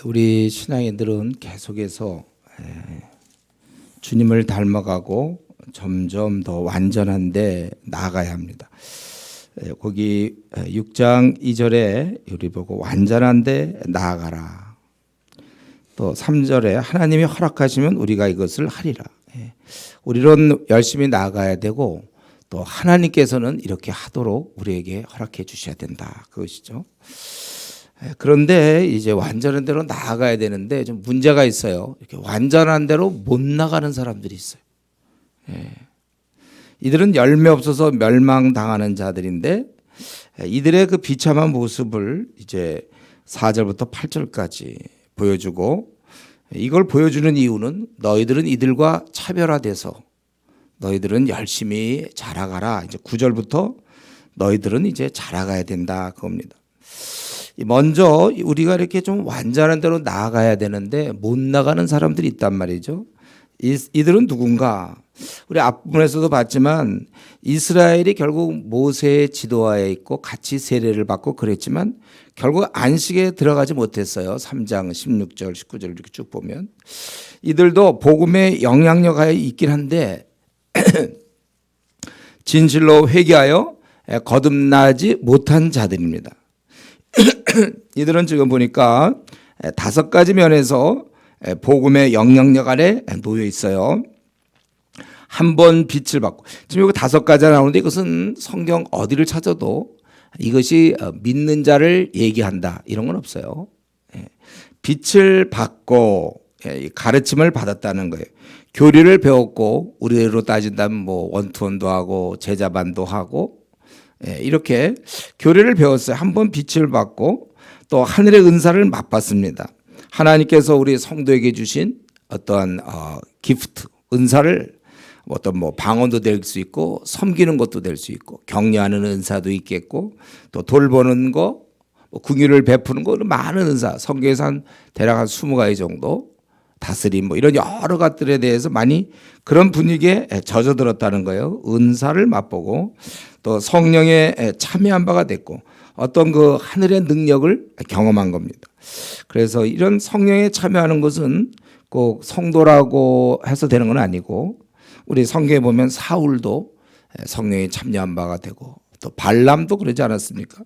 우리 신앙인들은 계속해서 주님을 닮아가고 점점 더 완전한 데 나아가야 합니다. 거기 6장 2절에 우리 보고 완전한 데 나아가라. 또 3절에 하나님이 허락하시면 우리가 이것을 하리라. 우리는 열심히 나아가야 되고 또 하나님께서는 이렇게 하도록 우리에게 허락해 주셔야 된다. 그것이죠. 그런데 이제 완전한 대로 나아가야 되는데 좀 문제가 있어요. 이렇게 완전한 대로 못 나가는 사람들이 있어요. 이들은 열매 없어서 멸망당하는 자들인데 이들의 그 비참한 모습을 이제 4절부터 8절까지 보여주고, 이걸 보여주는 이유는 너희들은 이들과 차별화돼서 너희들은 열심히 자라가라. 이제 9절부터 너희들은 이제 자라가야 된다 그겁니다. 먼저 우리가 이렇게 좀 완전한 대로 나아가야 되는데 못 나가는 사람들이 있단 말이죠. 이들은 누군가? 우리 앞부분에서도 봤지만 이스라엘이 결국 모세의 지도하에 있고 같이 세례를 받고 그랬지만 결국 안식에 들어가지 못했어요. 3장 16절 19절 이렇게 쭉 보면 이들도 복음의 영향력하에 있긴 한데 진실로 회개하여 거듭나지 못한 자들입니다. 이들은 지금 보니까 5가지 면에서 복음의 영향력 아래 놓여 있어요. 한 번 빛을 받고, 지금 여기 5가지가 나오는데 이것은 성경 어디를 찾아도 이것이 믿는 자를 얘기한다 이런 건 없어요. 빛을 받고 가르침을 받았다는 거예요. 교리를 배웠고, 우리로 따진다면 뭐 원투원도 하고 제자반도 하고 이렇게 교리를 배웠어요. 한 번 빛을 받고 또 하늘의 은사를 맛봤습니다. 하나님께서 우리 성도에게 주신 어떠한 기프트, 은사를 어떤 뭐 방언도 될 수 있고 섬기는 것도 될 수 있고 격려하는 은사도 있겠고 또 돌보는 거, 긍휼을 베푸는 거, 많은 은사, 성경에서 대략 한 20가지 정도, 다스림 뭐 이런 여러 것들에 대해서 많이 그런 분위기에 젖어들었다는 거예요. 은사를 맛보고 또 성령에 참여한 바가 됐고 어떤 그 하늘의 능력을 경험한 겁니다. 그래서 이런 성령에 참여하는 것은 꼭 성도라고 해서 되는 건 아니고, 우리 성경에 보면 사울도 성령에 참여한 바가 되고 또 발람도 그러지 않았습니까?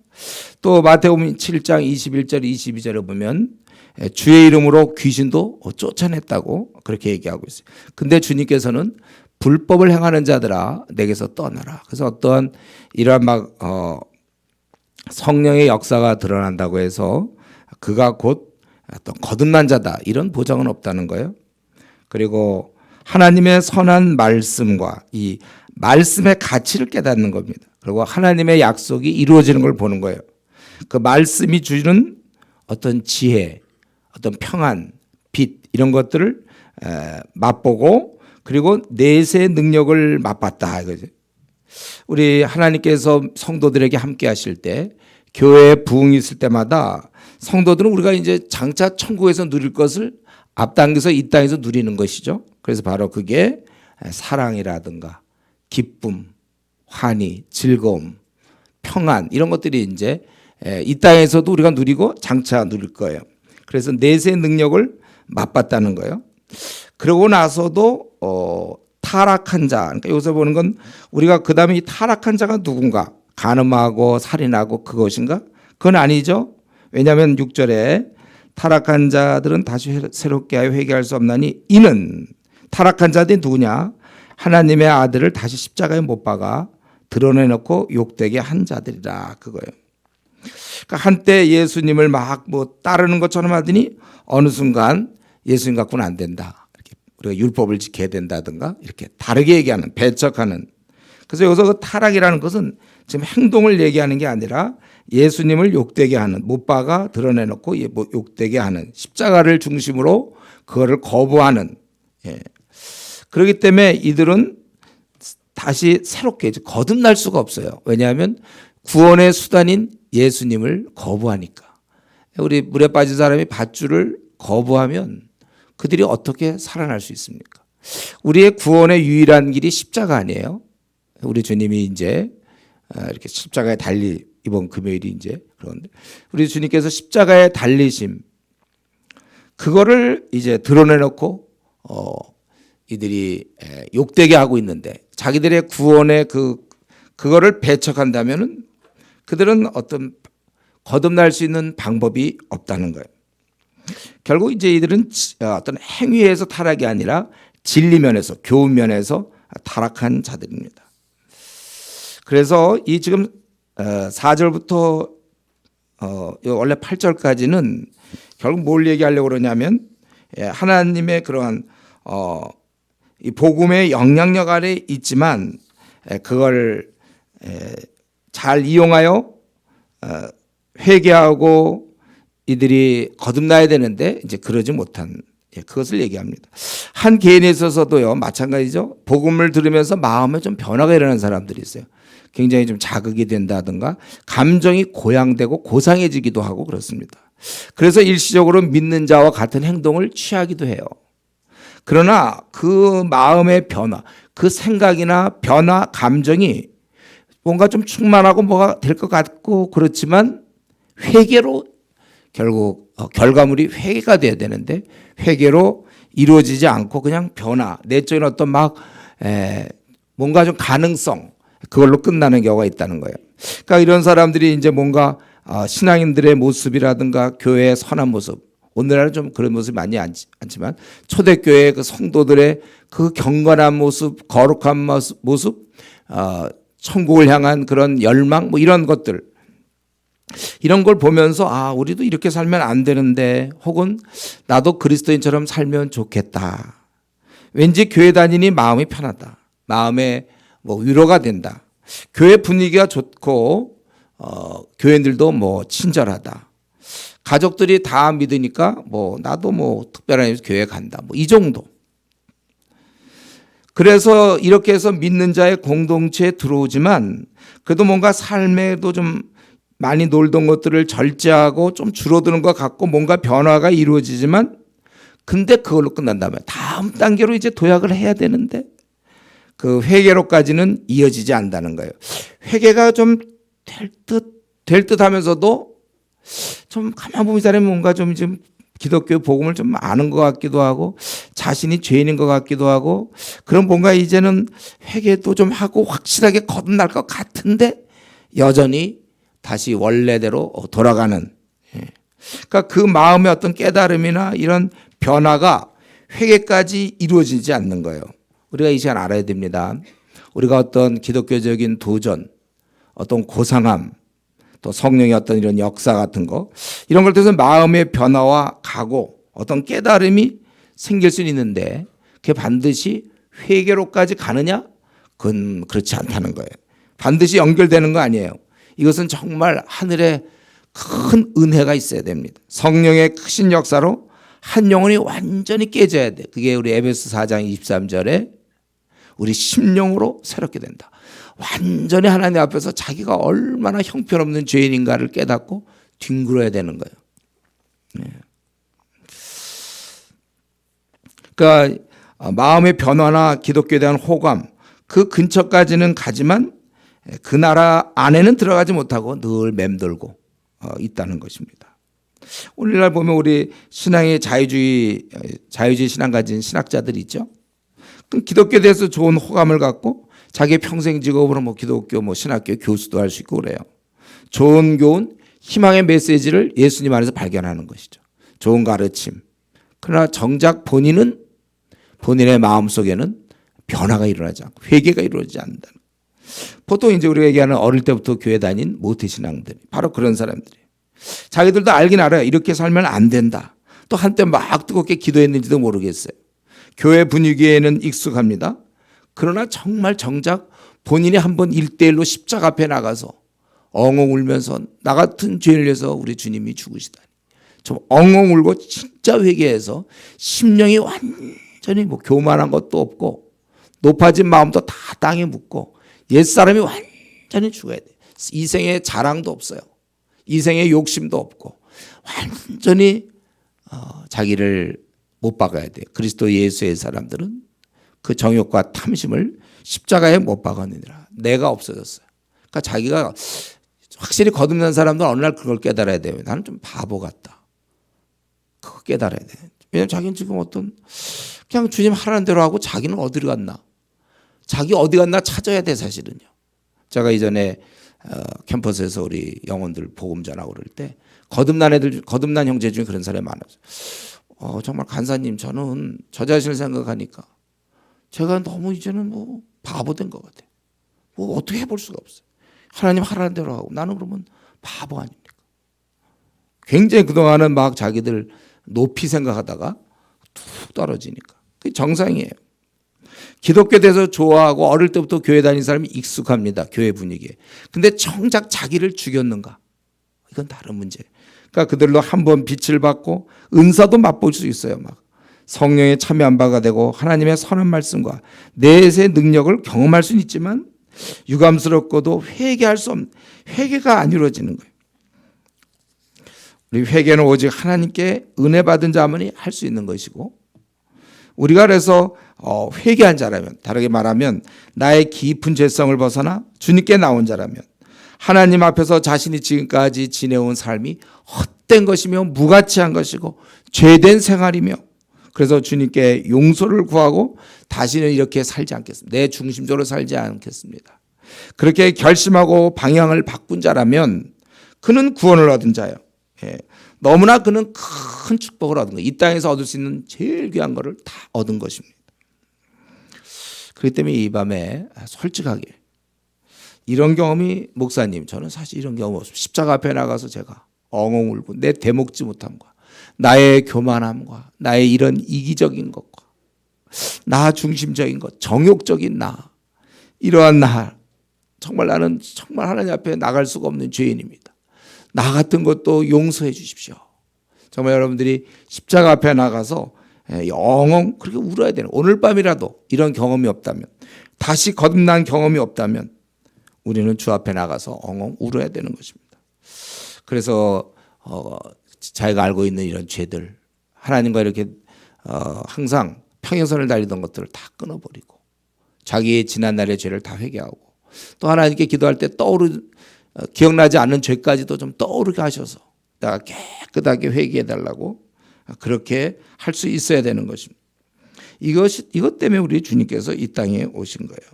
또 마태복음 7장 21절 22절에 보면 주의 이름으로 귀신도 쫓아냈다고 그렇게 얘기하고 있어요. 근데 주님께서는 불법을 행하는 자들아 내게서 떠나라. 그래서 어떠한 이러한 막 성령의 역사가 드러난다고 해서 그가 곧 어떤 거듭난 자다 이런 보장은 없다는 거예요. 그리고 하나님의 선한 말씀과 이 말씀의 가치를 깨닫는 겁니다. 그리고 하나님의 약속이 이루어지는 걸 보는 거예요. 그 말씀이 주는 어떤 지혜, 어떤 평안, 빛 이런 것들을 맛보고 그리고 내세의 능력을 맛봤다 이거죠. 우리 하나님께서 성도들에게 함께 하실 때 교회에 부흥이 있을 때마다 성도들은 우리가 이제 장차 천국에서 누릴 것을 앞당겨서 이 땅에서 누리는 것이죠. 그래서 바로 그게 사랑이라든가 기쁨, 환희, 즐거움, 평안 이런 것들이 이제 이 땅에서도 우리가 누리고 장차 누릴 거예요. 그래서 내세의 능력을 맛봤다는 거예요. 그러고 나서도 타락한 자, 그러니까 여기서 보는 건 우리가 그 다음에 이 타락한 자가 누군가? 간음하고 살인하고 그것인가? 그건 아니죠. 왜냐하면 6절에 타락한 자들은 다시 새롭게 하여 회개할 수 없나니 이는 타락한 자들이 누구냐? 하나님의 아들을 다시 십자가에 못 박아 드러내놓고 욕되게 한 자들이라 그거예요. 그러니까 한때 예수님을 막 뭐 따르는 것처럼 하더니 어느 순간 예수님 갖고는 안 된다. 이렇게 우리가 율법을 지켜야 된다든가 이렇게 다르게 얘기하는, 배척하는. 그래서 여기서 그 타락이라는 것은 지금 행동을 얘기하는 게 아니라 예수님을 욕되게 하는, 못 박아 드러내놓고 욕되게 하는, 십자가를 중심으로 그거를 거부하는. 그렇기 때문에 이들은 다시 새롭게 거듭날 수가 없어요. 왜냐하면 구원의 수단인 예수님을 거부하니까. 우리 물에 빠진 사람이 밧줄을 거부하면 그들이 어떻게 살아날 수 있습니까? 우리의 구원의 유일한 길이 십자가 아니에요? 우리 주님이 이제 이렇게 십자가에 달리 이번 금요일이 이제 그런데 우리 주님께서 십자가에 달리심, 그거를 이제 드러내놓고 이들이 욕되게 하고 있는데 자기들의 구원의 그거를 배척한다면은 그들은 어떤 거듭날 수 있는 방법이 없다는 거예요. 결국 이제 이들은 어떤 행위에서 타락이 아니라 진리 면에서 교훈 면에서 타락한 자들입니다. 그래서 이 지금 4절부터 원래 8절까지는 결국 뭘 얘기하려고 그러냐면 하나님의 그러한 이 복음의 영향력 아래 있지만 그걸 잘 이용하여 회개하고 이들이 거듭나야 되는데 이제 그러지 못한 그것을 얘기합니다. 한 개인에 있어서도요 마찬가지죠. 복음을 들으면서 마음에 좀 변화가 일어나는 사람들이 있어요. 굉장히 좀 자극이 된다든가 감정이 고양되고 고상해지기도 하고 그렇습니다. 그래서 일시적으로 믿는 자와 같은 행동을 취하기도 해요. 그러나 그 마음의 변화, 그 생각이나 변화, 감정이 뭔가 좀 충만하고 뭐가 될 것 같고 그렇지만 회개로 결국 결과물이 회개가 돼야 되는데 회개로 이루어지지 않고 그냥 변화, 내적인 어떤 뭔가 좀 가능성 그걸로 끝나는 경우가 있다는 거예요. 그러니까 이런 사람들이 이제 뭔가 신앙인들의 모습이라든가 교회의 선한 모습, 오늘날은 좀 그런 모습이 많이 않지만 초대교회 그 성도들의 그 경건한 모습, 거룩한 모습, 천국을 향한 그런 열망, 뭐 이런 것들, 이런 걸 보면서 우리도 이렇게 살면 안 되는데, 혹은 나도 그리스도인처럼 살면 좋겠다. 왠지 교회 다니니 마음이 편하다. 마음에 뭐 위로가 된다. 교회 분위기가 좋고 교인들도 뭐 친절하다. 가족들이 다 믿으니까 뭐 나도 뭐 특별한 의미에서 교회 간다. 뭐 이 정도. 그래서 이렇게 해서 믿는 자의 공동체에 들어오지만 그래도 뭔가 삶에도 좀 많이 놀던 것들을 절제하고 좀 줄어드는 것 같고 뭔가 변화가 이루어지지만 근데 그걸로 끝난다면 다음 단계로 이제 도약을 해야 되는데 그 회개로까지는 이어지지 않는다는 거예요. 회개가 좀 될 듯 하면서도 좀 가만 보면 이 사람이 뭔가 좀 지금 기독교 복음을 좀 아는 것 같기도 하고 자신이 죄인인 것 같기도 하고 그런 뭔가 이제는 회개도 좀 하고 확실하게 거듭날 것 같은데 여전히 다시 원래대로 돌아가는 그러니까 그 마음의 어떤 깨달음이나 이런 변화가 회개까지 이루어지지 않는 거예요. 우리가 이 시간 알아야 됩니다. 우리가 어떤 기독교적인 도전, 어떤 고상함, 또 성령의 어떤 이런 역사 같은 거 이런 걸 통해서 마음의 변화와 각오, 어떤 깨달음이 생길 수 있는데 그게 반드시 회개로까지 가느냐? 그건 그렇지 않다는 거예요. 반드시 연결되는 거 아니에요. 이것은 정말 하늘에 큰 은혜가 있어야 됩니다. 성령의 크신 역사로 한 영혼이 완전히 깨져야 돼. 그게 우리 에베소 4장 23절에 우리 심령으로 새롭게 된다. 완전히 하나님 앞에서 자기가 얼마나 형편없는 죄인인가를 깨닫고 뒹굴어야 되는 거예요. 네. 그러니까 마음의 변화나 기독교에 대한 호감 그 근처까지는 가지만 그 나라 안에는 들어가지 못하고 늘 맴돌고 있다는 것입니다. 오늘날 보면 우리 신앙의 자유주의 신앙 가진 신학자들이 있죠. 그럼 기독교에 대해서 좋은 호감을 갖고 자기 평생 직업으로 뭐 기독교 뭐 신학교 교수도 할 수 있고 그래요. 좋은 교훈, 희망의 메시지를 예수님 안에서 발견하는 것이죠. 좋은 가르침. 그러나 정작 본인의 마음속에는 변화가 일어나지 않고 회개가 이루어지지 않는다는 거예요. 보통 이제 우리가 얘기하는 어릴 때부터 교회 다닌 모태신앙들이 바로 그런 사람들이에요. 자기들도 알긴 알아요. 이렇게 살면 안 된다. 또 한때 막 뜨겁게 기도했는지도 모르겠어요. 교회 분위기에는 익숙합니다. 그러나 정말 정작 본인이 한번 1대1로 십자가 앞에 나가서 엉엉 울면서 나 같은 죄인을 위해서 우리 주님이 죽으시다니. 좀 엉엉 울고 진짜 회개해서 심령이 완전히 뭐 교만한 것도 없고 높아진 마음도 다 땅에 묻고 옛사람이 완전히 죽어야 돼. 이생의 자랑도 없어요. 이생의 욕심도 없고 완전히 자기를 못 박아야 돼. 그리스도 예수의 사람들은 그 정욕과 탐심을 십자가에 못 박았느니라. 내가 없어졌어요. 그러니까 자기가 확실히 거듭난 사람들은 어느 날 그걸 깨달아야 돼요. 나는 좀 바보 같다. 그거 깨달아야 돼. 왜냐하면 자기는 지금 그냥 주님 하라는 대로 하고 자기는 어디로 갔나? 자기 어디 갔나 찾아야 돼 사실은요. 제가 이전에 캠퍼스에서 우리 영혼들 복음 전하고 그럴 때 거듭난 형제 중에 그런 사람이 많았어요. 정말 간사님 저는 저 자신을 생각하니까 제가 너무 이제는 바보 된 것 같아요. 어떻게 해볼 수가 없어요. 하나님 하라는 대로 하고 나는 그러면 바보 아닙니까? 굉장히 그동안은 막 자기들 높이 생각하다가 툭 떨어지니까. 그게 정상이에요. 기독교 돼서 좋아하고 어릴 때부터 교회 다니는 사람이 익숙합니다. 교회 분위기에. 근데 정작 자기를 죽였는가? 이건 다른 문제예요. 그러니까 그들로 한번 빛을 받고 은사도 맛볼 수 있어요. 막 성령의 참여한 바가 되고 하나님의 선한 말씀과 내세의 능력을 경험할 수는 있지만 유감스럽고도 회개가 안 이루어지는 거예요. 우리 회개는 오직 하나님께 은혜 받은 자만이 할 수 있는 것이고 우리가 그래서 회개한 자라면 다르게 말하면 나의 깊은 죄성을 벗어나 주님께 나온 자라면 하나님 앞에서 자신이 지금까지 지내온 삶이 헛된 것이며 무가치한 것이고 죄된 생활이며 그래서 주님께 용서를 구하고 다시는 이렇게 살지 않겠습니다. 내 중심적으로 살지 않겠습니다. 그렇게 결심하고 방향을 바꾼 자라면 그는 구원을 얻은 자예요. 너무나 그는 큰 축복을 얻은 거예요. 이 땅에서 얻을 수 있는 제일 귀한 것을 다 얻은 것입니다. 그렇기 때문에 이 밤에 솔직하게 이런 경험이 목사님 저는 사실 이런 경험 없습니다. 십자가 앞에 나가서 제가 엉엉 울고 내 대먹지 못함과 나의 교만함과 나의 이런 이기적인 것과 나 중심적인 것 정욕적인 나 이러한 나 정말 나는 정말 하나님 앞에 나갈 수가 없는 죄인입니다. 나 같은 것도 용서해 주십시오. 정말 여러분들이 십자가 앞에 나가서 영영 그렇게 울어야 되는 오늘 밤이라도 이런 경험이 없다면 다시 거듭난 경험이 없다면 우리는 주 앞에 나가서 엉엉 울어야 되는 것입니다. 그래서 자기가 알고 있는 이런 죄들 하나님과 이렇게 항상 평행선을 달리던 것들을 다 끊어버리고 자기의 지난날의 죄를 다 회개하고 또 하나님께 기도할 때 기억나지 않는 죄까지도 좀 떠오르게 하셔서 내가 깨끗하게 회개해달라고 그렇게 할 수 있어야 되는 것입니다. 이것 때문에 우리 주님께서 이 땅에 오신 거예요.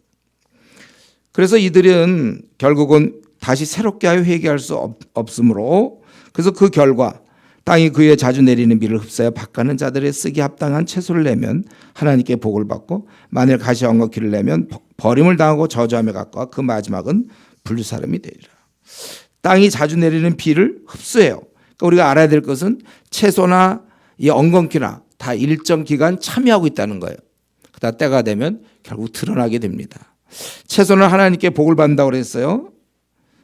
그래서 이들은 결국은 다시 새롭게 하여 회개할 수 없으므로 그래서 그 결과 땅이 그의 자주 내리는 비를 흡사해 밭가는 자들의 쓰기 합당한 채소를 내면 하나님께 복을 받고 만일 가시 엉겅퀴를 내면 버림을 당하고 저주함에 가까워 그 마지막은 불사름이 되리라. 땅이 자주 내리는 비를 흡수해요. 그러니까 우리가 알아야 될 것은 채소나 이 엉겅퀴나 다 일정 기간 참여하고 있다는 거예요. 그다 때가 되면 결국 드러나게 됩니다. 채소는 하나님께 복을 받는다고 그랬어요.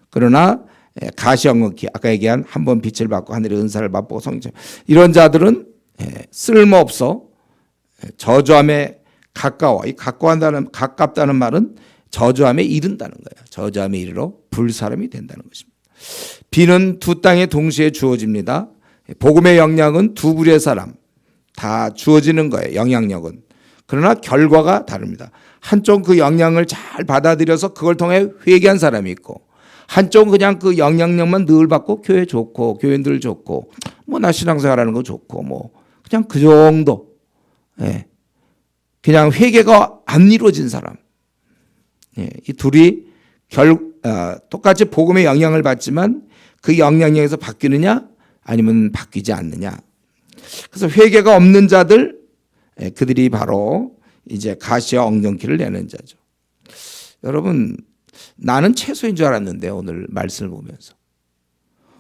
그러나 가시 엉겅퀴 아까 얘기한 한 번 빛을 받고 하늘의 은사를 맛보고 성령 이런 자들은 쓸모없어 저주함에 가까워. 이 가깝다는 말은 저주함에 이른다는 거예요. 저주함에 이르러 불사름이 된다는 것입니다. 비는 두 땅에 동시에 주어집니다. 복음의 영향은 두 부류의 사람 다 주어지는 거예요. 영향력은. 그러나 결과가 다릅니다. 한쪽 그 영향을 잘 받아들여서 그걸 통해 회개한 사람이 있고 한쪽은 그냥 그 영향력만 늘 받고 교회 좋고 교인들 좋고 나 신앙생활하는 거 좋고 그냥 그 정도. 그냥 회개가 안 이루어진 사람. 이 둘이 똑같이 복음의 영향을 받지만 그 영향력에서 바뀌느냐 아니면 바뀌지 않느냐. 그래서 회개가 없는 자들 그들이 바로 이제 가시와 엉겅퀴를 내는 자죠. 여러분 나는 채소인 줄 알았는데 오늘 말씀을 보면서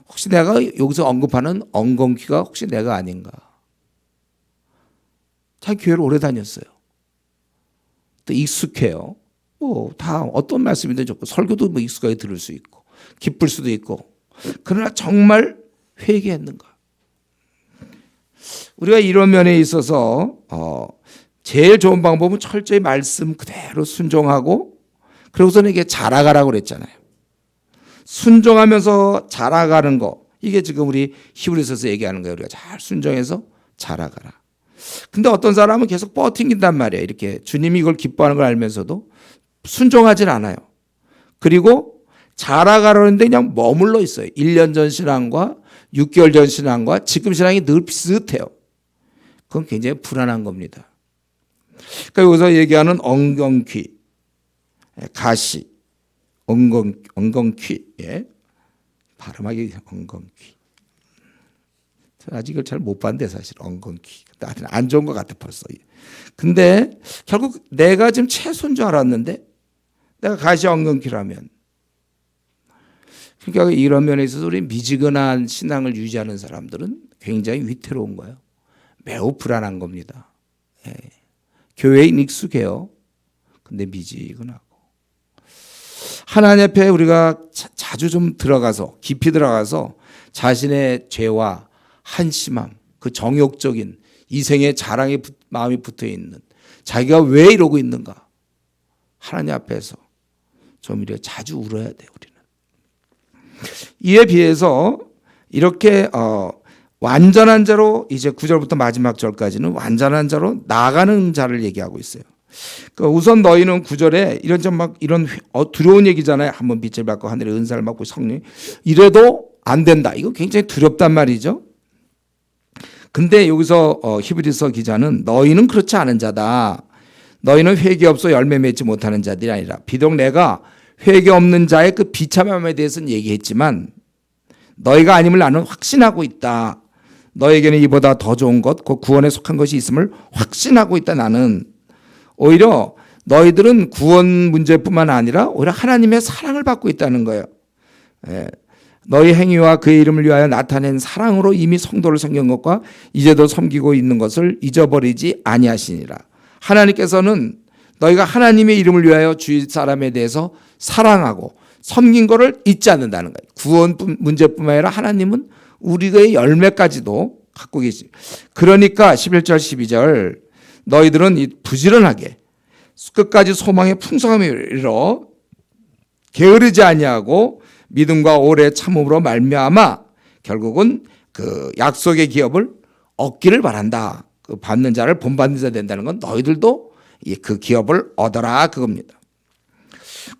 혹시 내가 여기서 언급하는 엉겅퀴가 혹시 내가 아닌가. 참 교회를 오래 다녔어요. 또 익숙해요. 다 어떤 말씀이든 좋고 설교도 익숙하게 들을 수 있고 기쁠 수도 있고 그러나 정말 회개했는가? 우리가 이런 면에 있어서 제일 좋은 방법은 철저히 말씀 그대로 순종하고 그러고서는 이게 자라가라고 그랬잖아요. 순종하면서 자라가는 거 이게 지금 우리 히브리서에서 얘기하는 거예요. 우리가 잘 순종해서 자라가라. 근데 어떤 사람은 계속 뻗팅긴단 말이에요. 이렇게 주님이 이걸 기뻐하는 걸 알면서도 순종하진 않아요. 그리고 자라가려는데 그냥 머물러 있어요. 1년 전 신앙과 6개월 전 신앙과 지금 신앙이 늘 비슷해요. 그건 굉장히 불안한 겁니다. 그러니까 여기서 얘기하는 엉겅퀴, 가시, 엉겅퀴, 예? 발음하기 엉겅퀴. 아직 이걸 잘 못 봤는데 사실 엉겅퀴. 안 좋은 것 같아 벌써. 근데 결국 내가 지금 채소인 줄 알았는데 내가 가시 엉겅퀴라면, 그러니까 이런 면에 있어서 우리 미지근한 신앙을 유지하는 사람들은 굉장히 위태로운 거예요. 매우 불안한 겁니다. 예. 교회에 익숙해요. 근데 미지근하고. 하나님 앞에 우리가 자주 좀 들어가서 깊이 들어가서 자신의 죄와 한심함, 그 정욕적인 이생의 자랑의 마음이 붙어 있는, 자기가 왜 이러고 있는가, 하나님 앞에서 좀 이렇게 자주 울어야 돼요. 우리는 이에 비해서 이렇게 완전한 자로, 이제 9절부터 마지막 절까지는 완전한 자로 나아가는 자를 얘기하고 있어요. 우선 너희는 9절에 이런 좀 막 이런 두려운 얘기잖아요. 한번 빛을 받고 하늘의 은사를 받고 성령, 이래도 안 된다. 이거 굉장히 두렵단 말이죠. 근데 여기서 히브리서 기자는 너희는 그렇지 않은 자다. 너희는 회개 없어 열매 맺지 못하는 자들이 아니라, 비록 내가 회개 없는 자의 그 비참함에 대해서는 얘기했지만 너희가 아님을 나는 확신하고 있다. 너에게는 이보다 더 좋은 것, 그 구원에 속한 것이 있음을 확신하고 있다. 나는 오히려 너희들은 구원 문제뿐만 아니라 오히려 하나님의 사랑을 받고 있다는 거예요. 예. 너희 행위와 그의 이름을 위하여 나타낸 사랑으로 이미 성도를 섬긴 것과 이제도 섬기고 있는 것을 잊어버리지 아니하시니라. 하나님께서는 너희가 하나님의 이름을 위하여 주위 사람에 대해서 사랑하고 섬긴 것을 잊지 않는다는 거예요. 구원 문제뿐만 아니라 하나님은 우리의 열매까지도 갖고 계시. 그러니까 11절 12절 너희들은 부지런하게 끝까지 소망의 풍성함에 이르러 게으르지 아니하고 믿음과 오래 참음으로 말미암아 결국은 그 약속의 기업을 얻기를 바란다. 그 받는 자를 본받는 자 된다는 건 너희들도 그 기업을 얻어라 그겁니다.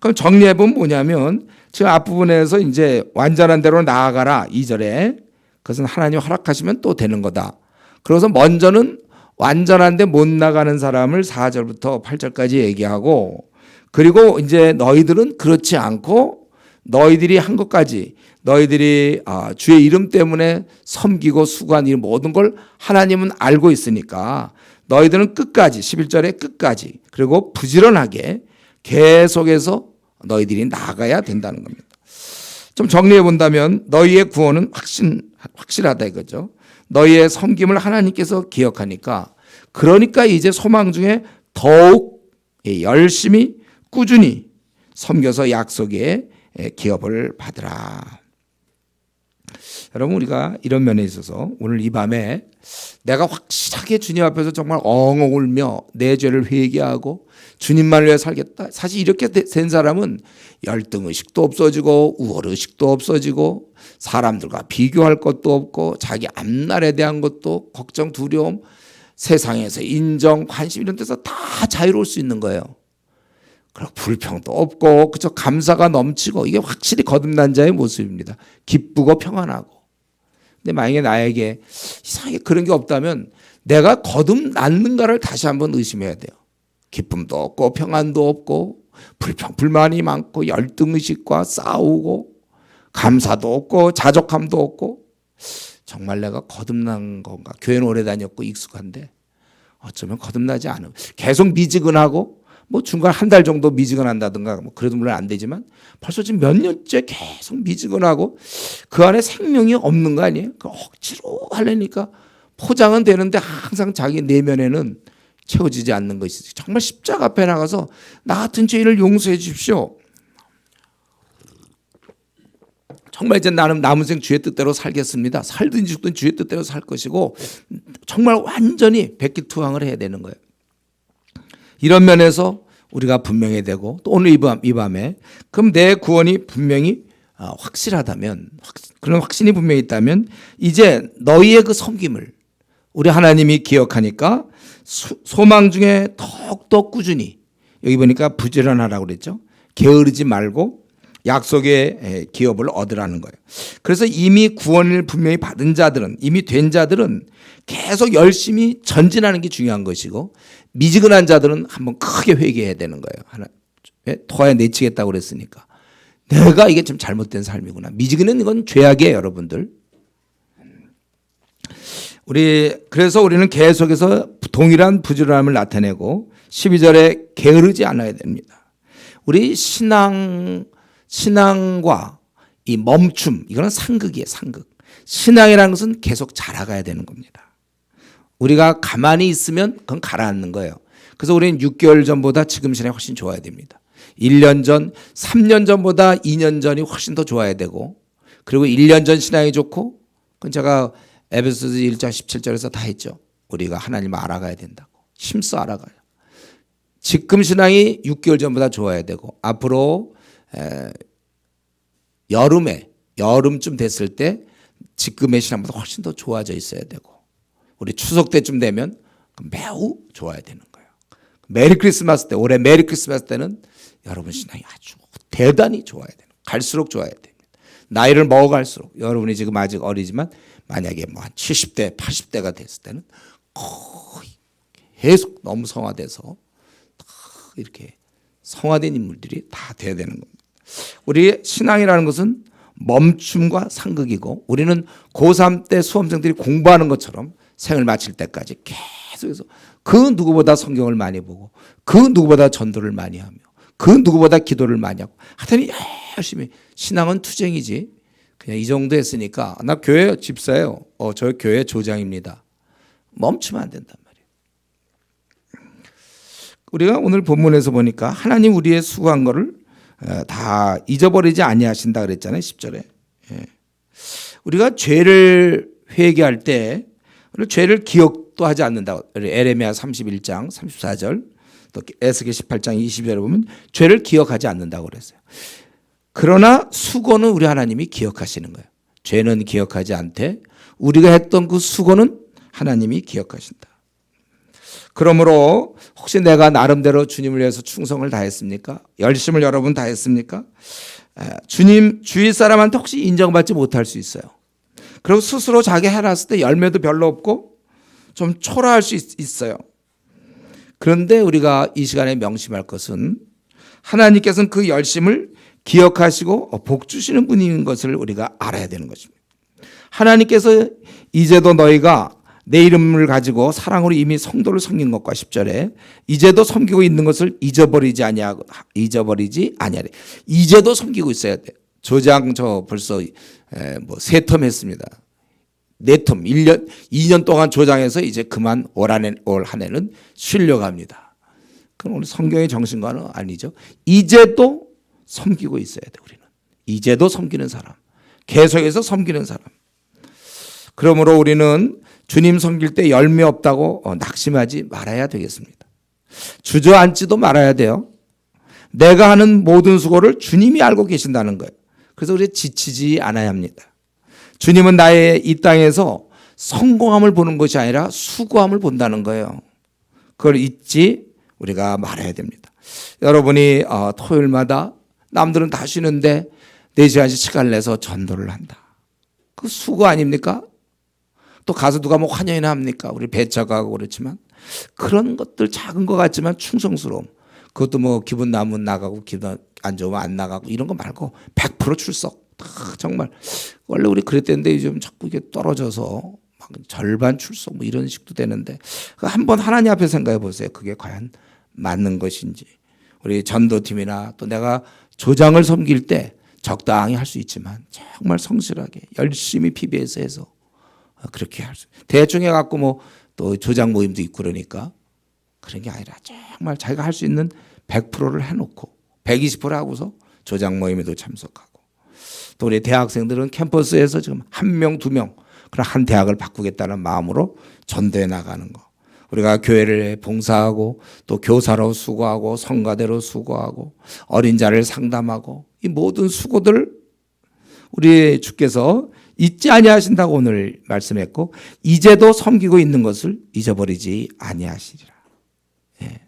그럼 정리해 보면 뭐냐면 지금 앞부분에서 이제 완전한 대로 나아가라 2절에, 그것은 하나님 허락하시면 또 되는 거다. 그래서 먼저는 완전한데 못 나가는 사람을 4절부터 8절까지 얘기하고, 그리고 이제 너희들은 그렇지 않고 너희들이 한 것까지, 너희들이 주의 이름 때문에 섬기고 수고한 이 모든 걸 하나님은 알고 있으니까 너희들은 끝까지, 11절에 끝까지, 그리고 부지런하게 계속해서 너희들이 나가야 된다는 겁니다. 좀 정리해 본다면 너희의 구원은 확실하다 이거죠. 너희의 섬김을 하나님께서 기억하니까, 그러니까 이제 소망 중에 더욱 열심히 꾸준히 섬겨서 약속의 기업을 받으라. 여러분, 우리가 이런 면에 있어서 오늘 이 밤에 내가 확실하게 주님 앞에서 정말 엉엉 울며 내 죄를 회개하고 주님만을 위해 살겠다. 사실 이렇게 된 사람은 열등의식도 없어지고 우월의식도 없어지고 사람들과 비교할 것도 없고 자기 앞날에 대한 것도 걱정, 두려움, 세상에서 인정, 관심 이런 데서 다 자유로울 수 있는 거예요. 그리고 불평도 없고 그저 감사가 넘치고, 이게 확실히 거듭난 자의 모습입니다. 기쁘고 평안하고. 근데 만약에 나에게 이상하게 그런 게 없다면 내가 거듭났는가를 다시 한번 의심해야 돼요. 기쁨도 없고 평안도 없고 불평 불만이 많고 열등의식과 싸우고 감사도 없고 자족함도 없고, 정말 내가 거듭난 건가? 교회는 오래 다녔고 익숙한데 어쩌면 거듭나지 않음. 계속 미지근하고 뭐 중간 한 달 정도 미지근한다든가 뭐 그래도 물론 안 되지만 벌써 지금 몇 년째 계속 미지근하고 그 안에 생명이 없는 거 아니에요? 그 억지로 하려니까 포장은 되는데 항상 자기 내면에는 채워지지 않는 것이 있어요. 정말 십자가 앞에 나가서 나 같은 죄인을 용서해 주십시오. 정말 이제 나는 남은 생 주의 뜻대로 살겠습니다. 살든지 죽든 주의 뜻대로 살 것이고 정말 완전히 백기투항을 해야 되는 거예요. 이런 면에서 우리가 분명해야 되고, 또 오늘 이 밤에 그럼 내 구원이 분명히 확실하다면, 그런 확신이 분명히 있다면 이제 너희의 그 섬김을 우리 하나님이 기억하니까 소망 중에 더욱더 꾸준히, 여기 보니까 부지런하라고 그랬죠. 게으르지 말고 약속의 기업을 얻으라는 거예요. 그래서 이미 구원을 분명히 받은 자들은, 이미 된 자들은 계속 열심히 전진하는 게 중요한 것이고, 미지근한 자들은 한번 크게 회개해야 되는 거예요. 하나, 토하에 내치겠다고 그랬으니까 내가 이게 좀 잘못된 삶이구나. 미지근은 이건 죄악이에요, 여러분들. 그래서 우리는 계속해서 동일한 부지런함을 나타내고 12절에 게으르지 않아야 됩니다. 우리 신앙과 이 멈춤, 이거는 상극이에요, 상극. 신앙이라는 것은 계속 자라가야 되는 겁니다. 우리가 가만히 있으면 그건 가라앉는 거예요. 그래서 우리는 6개월 전보다 지금 신앙이 훨씬 좋아야 됩니다. 1년 전, 3년 전보다 2년 전이 훨씬 더 좋아야 되고, 그리고 1년 전 신앙이 좋고, 그건 제가 에베소서 1장 17절에서 다 했죠. 우리가 하나님을 알아가야 된다고. 힘써 알아가요. 지금 신앙이 6개월 전보다 좋아야 되고, 앞으로 여름쯤 됐을 때 지금의 신앙보다 훨씬 더 좋아져 있어야 되고, 우리 추석 때쯤 되면 매우 좋아야 되는 거예요. 메리 크리스마스 때, 올해 메리 크리스마스 때는 여러분 신앙이 아주 대단히 좋아야 돼요. 갈수록 좋아야 됩니다. 나이를 먹어갈수록, 여러분이 지금 아직 어리지만 만약에 뭐 한 70대, 80대가 됐을 때는 거의 계속 너무 성화돼서 이렇게 성화된 인물들이 다 돼야 되는 겁니다. 우리 신앙이라는 것은 멈춤과 상극이고, 우리는 고3 때 수험생들이 공부하는 것처럼 생을 마칠 때까지 계속해서 그 누구보다 성경을 많이 보고, 그 누구보다 전도를 많이 하며, 그 누구보다 기도를 많이 하고 하여튼 열심히. 신앙은 투쟁이지. 그냥 이 정도 했으니까 나 교회 집사예요. 저 교회 조장입니다. 멈추면 안 된단 말이에요. 우리가 오늘 본문에서 보니까 하나님 우리의 수고한 거를 다 잊어버리지 아니하신다 그랬잖아요. 10절에. 우리가 죄를 회개할 때 죄를 기억도 하지 않는다. 에레미야 31장 34절, 또 에스겔 18장 20절에 보면 죄를 기억하지 않는다고 그랬어요. 그러나 수고는 우리 하나님이 기억하시는 거예요. 죄는 기억하지 않되 우리가 했던 그 수고는 하나님이 기억하신다. 그러므로 혹시 내가 나름대로 주님을 위해서 충성을 다했습니까? 열심을 여러분 다했습니까? 주님 주위 사람한테 혹시 인정받지 못할 수 있어요. 그리고 스스로 자기 해놨을 때 열매도 별로 없고 좀 초라할 수 있어요. 그런데 우리가 이 시간에 명심할 것은 하나님께서는 그 열심을 기억하시고 복 주시는 분인 것을 우리가 알아야 되는 것입니다. 하나님께서 이제도 너희가 내 이름을 가지고 사랑으로 이미 성도를 섬긴 것과 10절에 이제도 섬기고 있는 것을 잊어버리지 아니하래. 이제도 섬기고 있어야 돼. 조장 벌써 세 텀 했습니다. 4텀, 1년, 2년 동안 조장해서 이제 그만 올 한 해는 쉬려고 합니다. 그럼 우리 성경의 정신과는 아니죠. 이제도 섬기고 있어야 돼, 우리는. 이제도 섬기는 사람. 계속해서 섬기는 사람. 그러므로 우리는 주님 섬길 때 열매 없다고 낙심하지 말아야 되겠습니다. 주저앉지도 말아야 돼요. 내가 하는 모든 수고를 주님이 알고 계신다는 거예요. 그래서 우리 지치지 않아야 합니다. 주님은 나의 이 땅에서 성공함을 보는 것이 아니라 수고함을 본다는 거예요. 그걸 잊지 우리가 말아야 됩니다. 여러분이 토요일마다 남들은 다 쉬는데 4시간씩 시간을 내서 전도를 한다. 그 수고 아닙니까? 또 가서 누가 뭐 환영이나 합니까? 우리 배척하고 그렇지만 그런 것들 작은 것 같지만 충성스러움. 그것도 뭐 기분 나면 나가고 기분 안 좋으면 안 나가고 이런 거 말고 100% 출석. 정말 원래 우리 그랬는데 요즘 자꾸 이게 떨어져서 막 절반 출석 뭐 이런 식도 되는데 한번 하나님 앞에 생각해 보세요. 그게 과연 맞는 것인지. 우리 전도팀이나 또 내가 조장을 섬길 때 적당히 할 수 있지만 정말 성실하게 열심히 PBS 해서 그렇게 할 수. 대충 해갖고 뭐 또 조장 모임도 있고 그러니까 그런 게 아니라 정말 자기가 할 수 있는 100%를 해놓고 120% 하고서 조장 모임에도 참석하고 또 우리 대학생들은 캠퍼스에서 지금 1명, 2명 그런 한 대학을 바꾸겠다는 마음으로 전도해 나가는 거. 우리가 교회를 봉사하고 또 교사로 수고하고 성가대로 수고하고 어린 자를 상담하고 이 모든 수고들 우리 주께서 잊지 아니하신다고 오늘 말씀했고 이제도 섬기고 있는 것을 잊어버리지 아니하시리라. 예.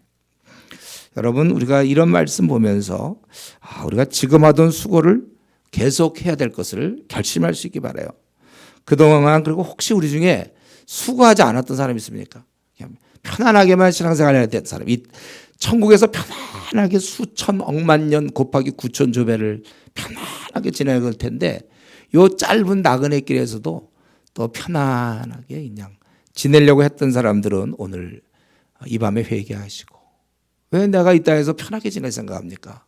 여러분 우리가 이런 말씀 보면서 우리가 지금 하던 수고를 계속해야 될 것을 결심할 수 있기 바라요. 그동안 그리고 혹시 우리 중에 수고하지 않았던 사람이 있습니까? 그냥 편안하게만 신앙생활을 해야 되는 사람. 이 천국에서 편안하게 수천 억만 년 곱하기 9천 조배를 편안하게 지내갈 텐데 요 짧은 나그네 길에서도 또 편안하게 그냥 지내려고 했던 사람들은 오늘 이 밤에 회개하시고, 왜 내가 이 땅에서 편하게 지낼 생각합니까?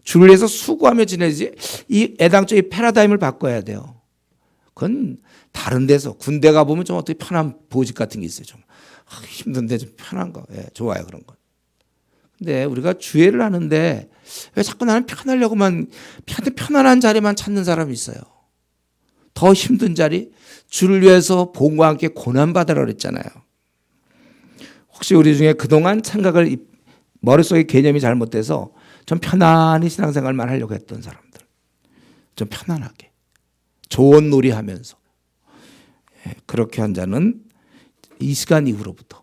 주를 위해서 수고하며 지내지. 이 애당초 이 패러다임을 바꿔야 돼요. 그건 다른 데서 군대 가보면 좀 어떻게 편한 보직 같은 게 있어요. 좀 힘든데 좀 편한 거. 예, 좋아요 그런 건. 근데 우리가 주회를 하는데 왜 자꾸 나는 편하려고만 편안한 자리만 찾는 사람이 있어요. 더 힘든 자리, 주를 위해서 복음과 함께 고난받으라 그랬잖아요. 혹시 우리 중에 그동안 생각을 머릿속에 개념이 잘못돼서 좀 편안히 신앙생활만 하려고 했던 사람들, 좀 편안하게 좋은 놀이 하면서 그렇게 한 자는 이 시간 이후로부터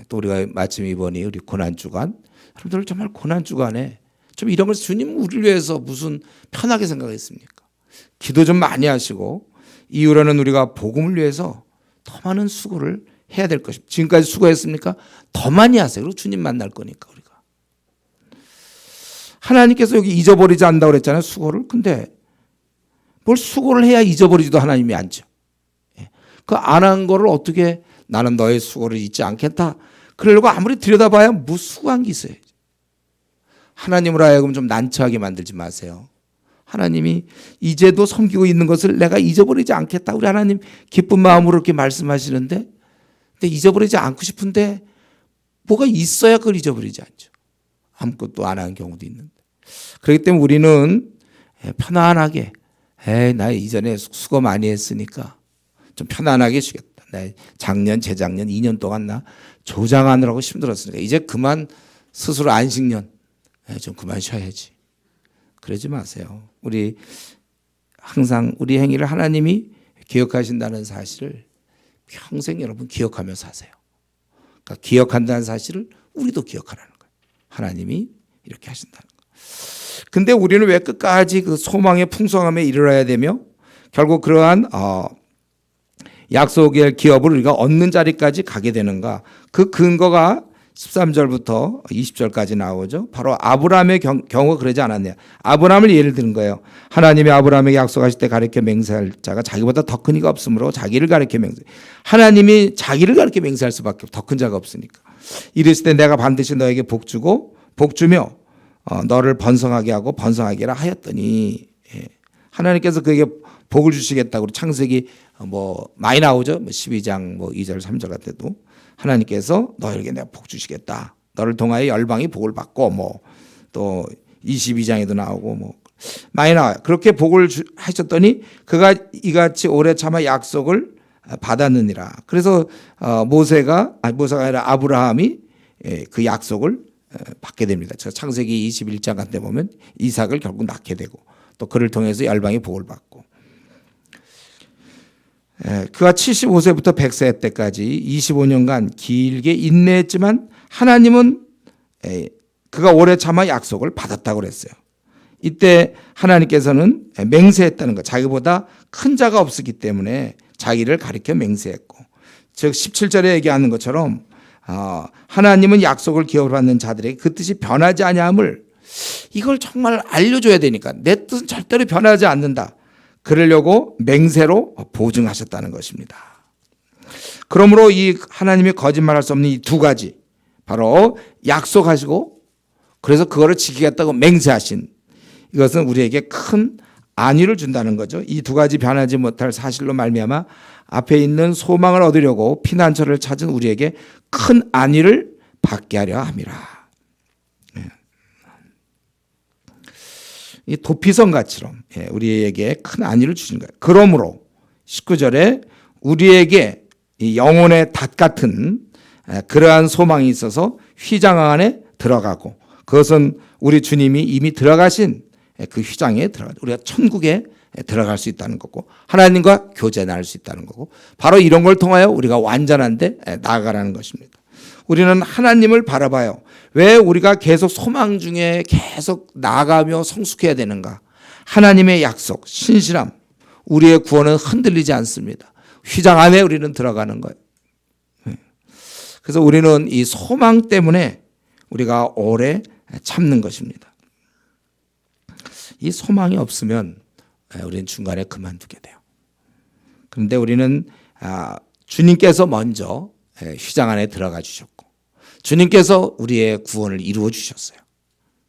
또 우리가 마침 이번이 우리 고난주간, 여러분들 정말 고난주간에 좀 이런 것을 주님 우리를 위해서 무슨 편하게 생각했습니까? 기도 좀 많이 하시고 이후로는 우리가 복음을 위해서 더 많은 수고를 해야 될 것입니다. 지금까지 수고했습니까? 더 많이 하세요. 그리고 주님 만날 거니까 우리가. 하나님께서 여기 잊어버리지 않는다고 그랬잖아요. 수고를. 근데 뭘 수고를 해야 잊어버리지도 하나님이 않죠. 그 안 한 거를 어떻게 나는 너의 수고를 잊지 않겠다. 그러려고 아무리 들여다봐야 무수한 게 있어요. 하나님으로 하여금 좀 난처하게 만들지 마세요. 하나님이 이제도 섬기고 있는 것을 내가 잊어버리지 않겠다. 우리 하나님 기쁜 마음으로 이렇게 말씀하시는데, 근데 잊어버리지 않고 싶은데 뭐가 있어야 그걸 잊어버리지 않죠. 아무것도 안 하는 경우도 있는데. 그렇기 때문에 우리는 편안하게 나 이전에 수고 많이 했으니까 좀 편안하게 쉬겠다. 나 작년, 재작년, 2년 동안 나 조장하느라고 힘들었으니까 이제 그만 스스로 안식년 좀 그만 쉬어야지. 그러지 마세요. 우리 항상 우리 행위를 하나님이 기억하신다는 사실을 평생 여러분 기억하며 사세요. 그러니까 기억한다는 사실을 우리도 기억하라는 거예요. 하나님이 이렇게 하신다는 거예요. 근데 우리는 왜 끝까지 그 소망의 풍성함에 이르러야 되며 결국 그러한 약속의 기업을 우리가 얻는 자리까지 가게 되는가? 그 근거가 13절부터 20절까지 나오죠. 바로 아브라함의 경우가 그러지 않았네요. 아브라함을 예를 드는 거예요. 하나님이 아브라함에게 약속하실 때 가르쳐 맹세할 자가 자기보다 더 큰 이가 없으므로 자기를 가르쳐 맹세. 하나님이 자기를 가르쳐 맹세할 수밖에 더 큰 자가 없으니까. 이랬을 때 내가 반드시 너에게 복 주고 복 주며 너를 번성하게 하고 번성하게 하였더니, 하나님께서 그에게 복을 주시겠다고 창세기 많이 나오죠. 12장 2절 3절 같은 때도 하나님께서 너에게 내가 복 주시겠다. 너를 통하여 열방이 복을 받고 또 22장에도 나오고 많이 나와요. 그렇게 복을 하셨더니 그가 이같이 오래 참아 약속을 받았느니라. 그래서 모세가 아니라 아브라함이 그 약속을 받게 됩니다. 창세기 21장 같은 데 보면 이삭을 결국 낳게 되고 또 그를 통해서 열방이 복을 받고, 그가 75세부터 100세 때까지 25년간 길게 인내했지만 하나님은 그가 오래 참아 약속을 받았다고 그랬어요. 이때 하나님께서는 맹세했다는 것, 자기보다 큰 자가 없었기 때문에 자기를 가리켜 맹세했고, 즉 17절에 얘기하는 것처럼 하나님은 약속을 기업받는 자들에게 그 뜻이 변하지 아니함을, 이걸 정말 알려줘야 되니까 내 뜻은 절대로 변하지 않는다. 그러려고 맹세로 보증하셨다는 것입니다. 그러므로 이 하나님이 거짓말할 수 없는 이 두 가지, 바로 약속하시고 그래서 그거를 지키겠다고 맹세하신, 이것은 우리에게 큰 안위를 준다는 거죠. 이 두 가지 변하지 못할 사실로 말미암아 앞에 있는 소망을 얻으려고 피난처를 찾은 우리에게 큰 안위를 받게 하려 함이라. 이 도피성같이럼 우리에게 큰 안위를 주신 거예요. 그러므로 19절에 우리에게 이 영혼의 닷 같은 그러한 소망이 있어서 휘장 안에 들어가고, 그것은 우리 주님이 이미 들어가신 그 휘장에 들어가, 우리가 천국에 들어갈 수 있다는 거고 하나님과 교제 나눌 수 있다는 거고, 바로 이런 걸 통하여 우리가 완전한 데 나아가라는 것입니다. 우리는 하나님을 바라봐요. 왜 우리가 계속 소망 중에 계속 나아가며 성숙해야 되는가? 하나님의 약속, 신실함, 우리의 구원은 흔들리지 않습니다. 휘장 안에 우리는 들어가는 거예요. 그래서 우리는 이 소망 때문에 우리가 오래 참는 것입니다. 이 소망이 없으면 우리는 중간에 그만두게 돼요. 그런데 우리는 주님께서 먼저 휘장 안에 들어가 주셨고 주님께서 우리의 구원을 이루어 주셨어요.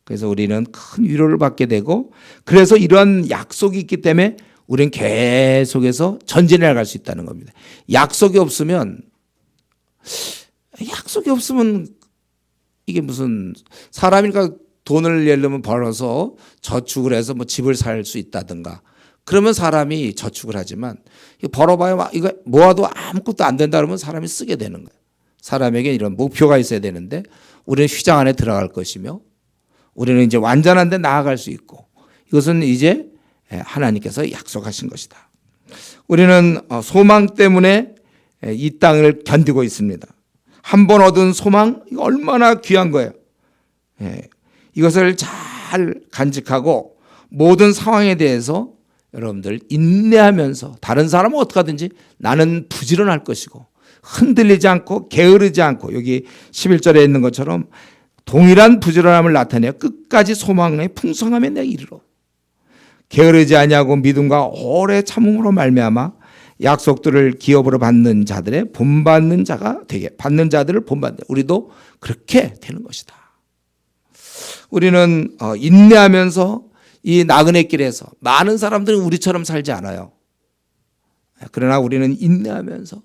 그래서 우리는 큰 위로를 받게 되고 그래서 이런 약속이 있기 때문에 우리는 계속해서 전진해 나갈 수 있다는 겁니다. 약속이 없으면 이게 무슨 사람이니까 돈을 예를 들면 벌어서 저축을 해서 뭐 집을 살 수 있다든가 그러면 사람이 저축을 하지만 벌어봐야 이거 모아도 아무것도 안 된다 그러면 사람이 쓰게 되는 거예요. 사람에게 이런 목표가 있어야 되는데 우리는 휘장 안에 들어갈 것이며 우리는 이제 완전한 데 나아갈 수 있고 이것은 이제 하나님께서 약속하신 것이다. 우리는 소망 때문에 이 땅을 견디고 있습니다. 한 번 얻은 소망 이거 얼마나 귀한 거예요. 이것을 잘 간직하고 모든 상황에 대해서 여러분들 인내하면서 다른 사람은 어떻게 하든지 나는 부지런할 것이고 흔들리지 않고 게으르지 않고 여기 11절에 있는 것처럼 동일한 부지런함을 나타내어 끝까지 소망의 풍성함에 내가 이르러 게으르지 아니하고 믿음과 오래 참음으로 말미암아 약속들을 기업으로 받는 자들의 본받는 자가 되게 받는 자들을 본받는 우리도 그렇게 되는 것이다. 우리는 인내하면서 이 나그네 길에서 많은 사람들은 우리처럼 살지 않아요. 그러나 우리는 인내하면서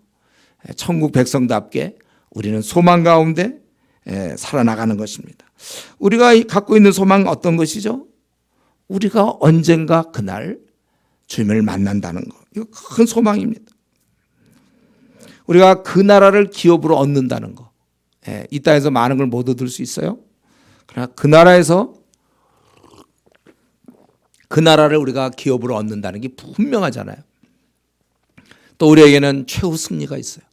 천국 백성답게 우리는 소망 가운데 살아나가는 것입니다. 우리가 갖고 있는 소망은 어떤 것이죠? 우리가 언젠가 그날 주님을 만난다는 것. 이거 큰 소망입니다. 우리가 그 나라를 기업으로 얻는다는 것. 이 땅에서 많은 걸 못 얻을 수 있어요. 그러나 그 나라에서 그 나라를 우리가 기업으로 얻는다는 게 분명하잖아요. 또 우리에게는 최후 승리가 있어요.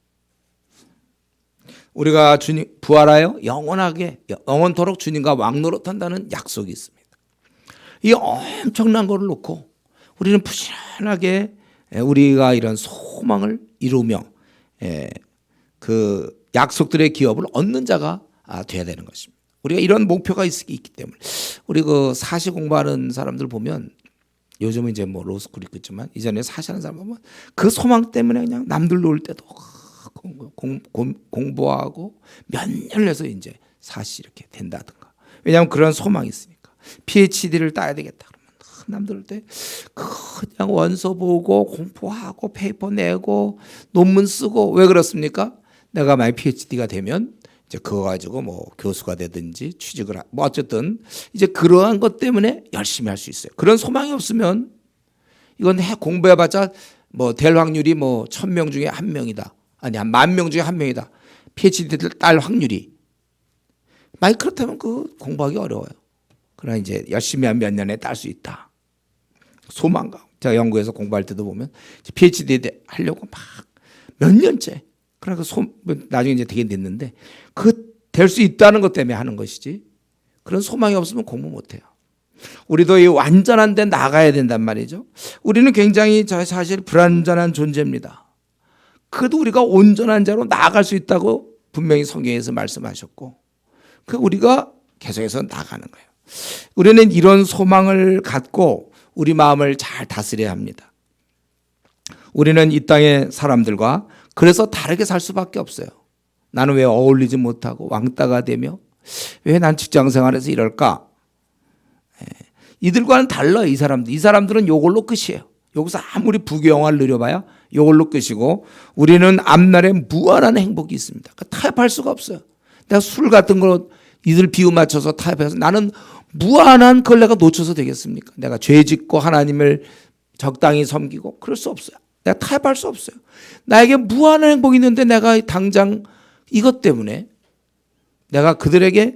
우리가 주님 부활하여 영원하게 영원토록 주님과 왕노릇한다는 약속이 있습니다. 이 엄청난 것을 놓고 우리는 부지런하게 우리가 이런 소망을 이루며 그 약속들의 기업을 얻는 자가 되어야 되는 것입니다. 우리가 이런 목표가 있기 때문에 우리 그 사시 공부하는 사람들 보면 요즘은 이제 뭐 로스쿨 있겠지만 이전에 사시하는 사람 보면 그 소망 때문에 그냥 남들 놀 때도 공부하고 몇 년을 해서 이제 사시 이렇게 된다든가. 왜냐하면 그런 소망이 있으니까. PhD를 따야 되겠다 그러면 남들 때 그냥 원서 보고 공부하고 페이퍼 내고 논문 쓰고 왜 그렇습니까? 내가 만약 PhD가 되면 이제 그거 가지고 뭐 교수가 되든지 취직을 뭐 어쨌든 이제 그러한 것 때문에 열심히 할 수 있어요. 그런 소망이 없으면 이건 공부해봤자 뭐 될 확률이 뭐 1000명 중에 1명이다. 아니 한 10,000명 중에 1명이다. PhD를 딸 확률이. 만약 그렇다면 그 공부하기 어려워요. 그러나 이제 열심히 하면 몇 년에 딸 수 있다. 소망과 제가 연구에서 공부할 때도 보면 PhD 하려고 막 몇 년째. 그러니까 나중에 이제 되게 됐는데 그 될 수 있다는 것 때문에 하는 것이지 그런 소망이 없으면 공부 못해요. 우리도 이 완전한 데 나가야 된단 말이죠. 우리는 굉장히 사실 불완전한 존재입니다. 그래도 우리가 온전한 자로 나아갈 수 있다고 분명히 성경에서 말씀하셨고 그 우리가 계속해서 나가는 거예요. 우리는 이런 소망을 갖고 우리 마음을 잘 다스려야 합니다. 우리는 이 땅의 사람들과 그래서 다르게 살 수밖에 없어요. 나는 왜 어울리지 못하고 왕따가 되며 왜 난 직장생활에서 이럴까? 이들과는 달라요. 이 사람들은 이걸로 끝이에요. 여기서 아무리 부귀영화를 누려봐야 이걸로 끝이고 우리는 앞날에 무한한 행복이 있습니다. 타협할 수가 없어요. 내가 술 같은 거 이들 비유 맞춰서 타협해서 나는 무한한 걸 내가 놓쳐서 되겠습니까? 내가 죄 짓고 하나님을 적당히 섬기고 그럴 수 없어요. 내가 타협할 수 없어요. 나에게 무한한 행복이 있는데 내가 당장 이것 때문에 내가 그들에게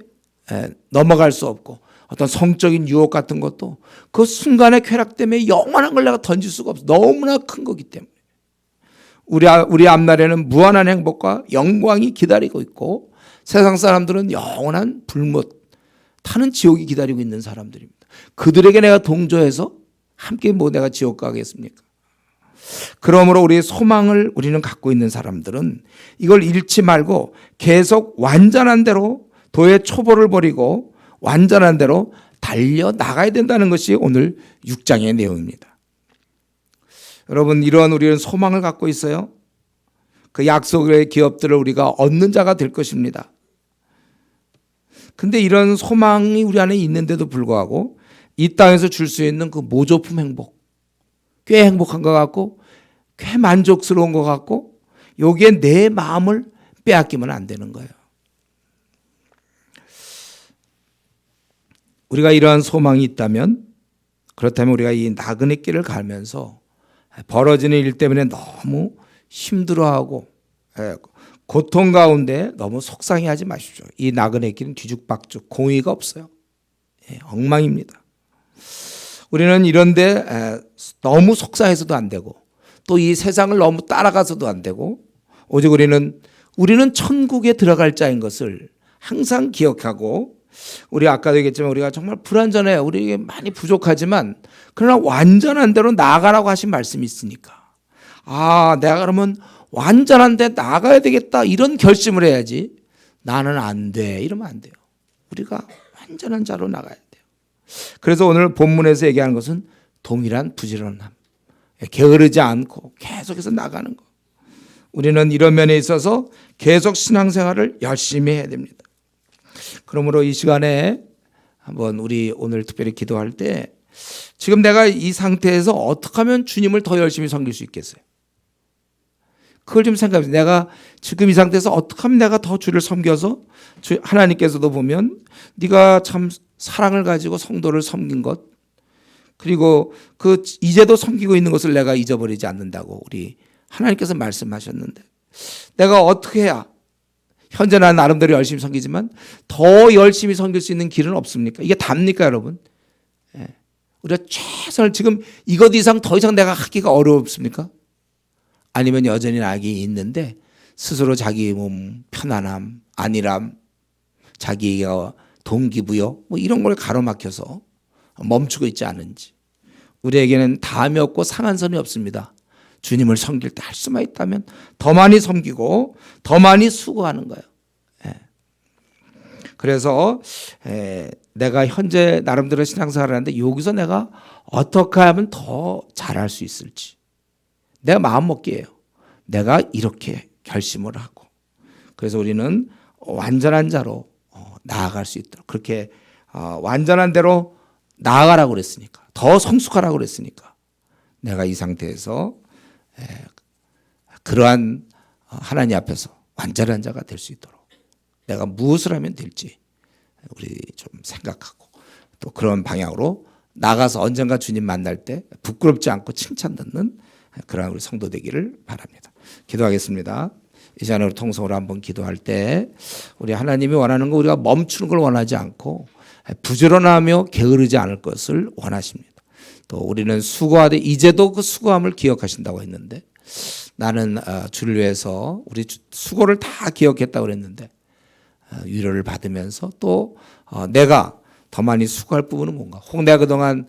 넘어갈 수 없고 어떤 성적인 유혹 같은 것도 그 순간의 쾌락 때문에 영원한 걸 내가 던질 수가 없어. 너무나 큰 거기 때문에. 우리 앞날에는 무한한 행복과 영광이 기다리고 있고 세상 사람들은 영원한 불못 타는 지옥이 기다리고 있는 사람들입니다. 그들에게 내가 동조해서 함께 내가 지옥 가겠습니까? 그러므로 우리의 소망을 우리는 갖고 있는 사람들은 이걸 잃지 말고 계속 완전한 대로 도의 초보를 버리고 완전한 대로 달려나가야 된다는 것이 오늘 6장의 내용입니다. 여러분, 이런 우리는 소망을 갖고 있어요. 그 약속의 기업들을 우리가 얻는 자가 될 것입니다. 근데 이런 소망이 우리 안에 있는데도 불구하고 이 땅에서 줄 수 있는 그 모조품 행복, 꽤 행복한 것 같고 꽤 만족스러운 것 같고 여기에 내 마음을 빼앗기면 안 되는 거예요. 우리가 이러한 소망이 있다면, 그렇다면 우리가 이 나그네 길을 가면서 벌어지는 일 때문에 너무 힘들어하고 고통 가운데 너무 속상해하지 마십시오. 이 나그네 길은 뒤죽박죽 공의가 없어요. 엉망입니다. 우리는 이런데 너무 속상해서도 안 되고 또 이 세상을 너무 따라가서도 안 되고 오직 우리는 천국에 들어갈 자인 것을 항상 기억하고, 우리 아까도 얘기했지만 우리가 정말 불완전해요. 우리에게 많이 부족하지만 그러나 완전한 대로 나아가라고 하신 말씀이 있으니까, 내가 그러면 완전한 데 나가야 되겠다 이런 결심을 해야지 나는 안 돼 이러면 안 돼요. 우리가 완전한 자로 나가야 돼요. 그래서 오늘 본문에서 얘기하는 것은 동일한 부지런함, 게으르지 않고 계속해서 나가는 것. 우리는 이런 면에 있어서 계속 신앙생활을 열심히 해야 됩니다. 그러므로 이 시간에 한번 우리 오늘 특별히 기도할 때 지금 내가 이 상태에서 어떻게 하면 주님을 더 열심히 섬길 수 있겠어요? 그걸 좀 생각해 보세요. 내가 지금 이 상태에서 어떻게 하면 내가 더 주를 섬겨서, 하나님께서도 보면 네가 참 사랑을 가지고 성도를 섬긴 것, 그리고 그 이제도 섬기고 있는 것을 내가 잊어버리지 않는다고 우리 하나님께서 말씀하셨는데, 내가 어떻게 해야 현재 난 나름대로 열심히 섬기지만 더 열심히 섬길 수 있는 길은 없습니까? 이게 답니까, 여러분? 우리가 최선을, 지금 이것 이상 더 이상 내가 하기가 어렵습니까? 아니면 여전히 낙이 있는데 스스로 자기 몸 편안함, 안일함, 자기가 동기부여 이런 걸 가로막혀서 멈추고 있지 않은지. 우리에게는 다함이 없고 상한 선이 없습니다. 주님을 섬길 때 할 수만 있다면 더 많이 섬기고 더 많이 수고하는 거예요. 그래서 내가 현재 나름대로 신앙생활을 하는데 여기서 내가 어떻게 하면 더 잘할 수 있을지 내가 마음먹기예요. 내가 이렇게 결심을 하고, 그래서 우리는 완전한 자로 나아갈 수 있도록, 그렇게 완전한 대로 나아가라고 그랬으니까, 더 성숙하라고 그랬으니까 내가 이 상태에서 그러한 하나님 앞에서 완전한 자가 될 수 있도록 내가 무엇을 하면 될지 우리 좀 생각하고 또 그런 방향으로 나가서 언젠가 주님 만날 때 부끄럽지 않고 칭찬 듣는 그런 우리 성도 되기를 바랍니다. 기도하겠습니다. 이 시간에 우리 통성으로 한번 기도할 때 우리 하나님이 원하는 거, 우리가 멈추는 걸 원하지 않고 부지런하며 게으르지 않을 것을 원하십니다. 또 우리는 수고하되 이제도 그 수고함을 기억하신다고 했는데, 나는 주를 위해서 우리 수고를 다 기억했다고 그랬는데 위로를 받으면서 또 내가 더 많이 수고할 부분은 뭔가, 혹 내가 그동안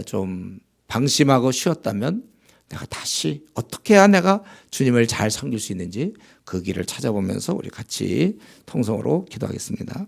좀 방심하고 쉬었다면 내가 다시 어떻게 해야 내가 주님을 잘 섬길 수 있는지 그 길을 찾아보면서 우리 같이 통성으로 기도하겠습니다.